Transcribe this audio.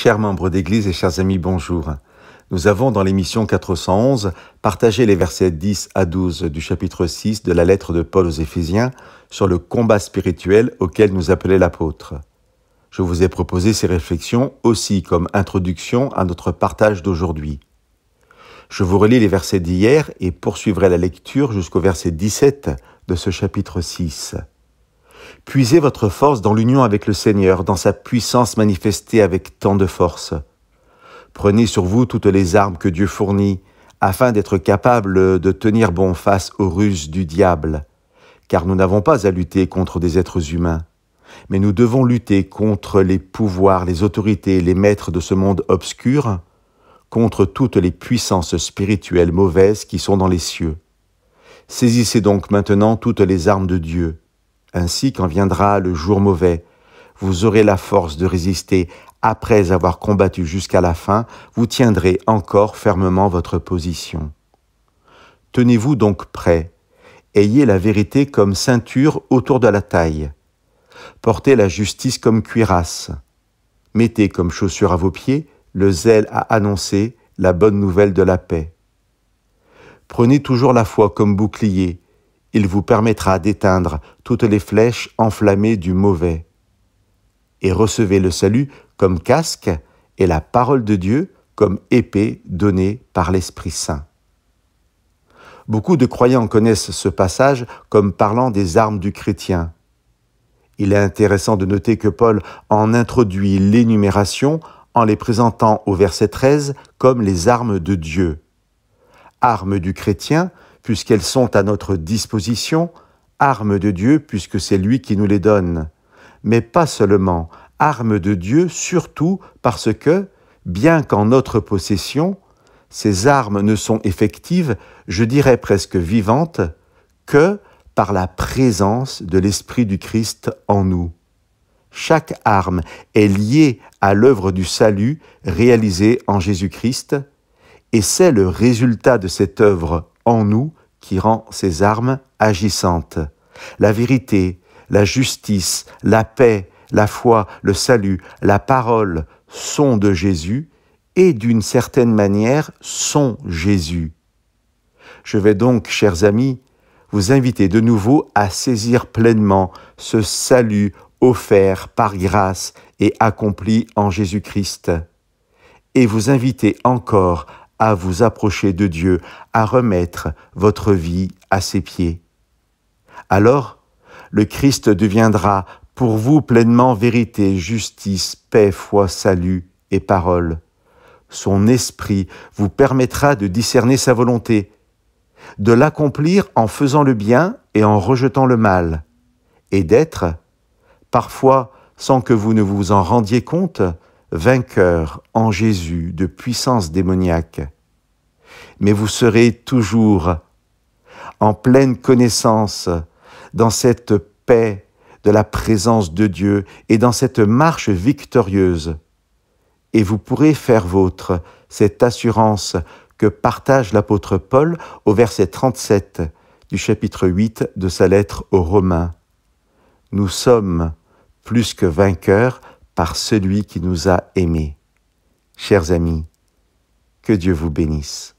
Chers membres d'Église et chers amis, bonjour. Nous avons dans l'émission 411 partagé les versets 10 à 12 du chapitre 6 de la lettre de Paul aux Éphésiens sur le combat spirituel auquel nous appelait l'apôtre. Je vous ai proposé ces réflexions aussi comme introduction à notre partage d'aujourd'hui. Je vous relis les versets d'hier et poursuivrai la lecture jusqu'au verset 17 de ce chapitre 6. Puisez votre force dans l'union avec le Seigneur, dans sa puissance manifestée avec tant de force. Prenez sur vous toutes les armes que Dieu fournit, afin d'être capable de tenir bon face aux ruses du diable. Car nous n'avons pas à lutter contre des êtres humains, mais nous devons lutter contre les pouvoirs, les autorités, les maîtres de ce monde obscur, contre toutes les puissances spirituelles mauvaises qui sont dans les cieux. Saisissez donc maintenant toutes les armes de Dieu. Ainsi, quand viendra le jour mauvais, vous aurez la force de résister. Après avoir combattu jusqu'à la fin, vous tiendrez encore fermement votre position. Tenez-vous donc prêts. Ayez la vérité comme ceinture autour de la taille. Portez la justice comme cuirasse. Mettez comme chaussure à vos pieds le zèle à annoncer la bonne nouvelle de la paix. Prenez toujours la foi comme bouclier. Il vous permettra d'éteindre toutes les flèches enflammées du mauvais. Et recevez le salut comme casque et la parole de Dieu comme épée donnée par l'Esprit Saint. Beaucoup de croyants connaissent ce passage comme parlant des armes du chrétien. Il est intéressant de noter que Paul en introduit l'énumération en les présentant au verset 13 comme les armes de Dieu. Armes du chrétien, puisqu'elles sont à notre disposition, armes de Dieu, puisque c'est lui qui nous les donne. Mais pas seulement, armes de Dieu, surtout parce que, bien qu'en notre possession, ces armes ne sont effectives, je dirais presque vivantes, que par la présence de l'Esprit du Christ en nous. Chaque arme est liée à l'œuvre du salut réalisée en Jésus-Christ, et c'est le résultat de cette œuvre en nous qui rend ces armes agissantes. La vérité, la justice, la paix, la foi, le salut, la parole sont de Jésus et d'une certaine manière sont Jésus. Je vais donc, chers amis, vous inviter de nouveau à saisir pleinement ce salut offert par grâce et accompli en Jésus-Christ, et vous inviter encore à vous approcher de Dieu, à remettre votre vie à ses pieds. Alors, le Christ deviendra pour vous pleinement vérité, justice, paix, foi, salut et parole. Son esprit vous permettra de discerner sa volonté, de l'accomplir en faisant le bien et en rejetant le mal, et d'être, parfois sans que vous ne vous en rendiez compte, vainqueur en Jésus de puissance démoniaque. Mais vous serez toujours en pleine connaissance dans cette paix de la présence de Dieu et dans cette marche victorieuse. Et vous pourrez faire vôtre cette assurance que partage l'apôtre Paul au verset 37 du chapitre 8 de sa lettre aux Romains. Nous sommes plus que vainqueurs par celui qui nous a aimés. Chers amis, que Dieu vous bénisse.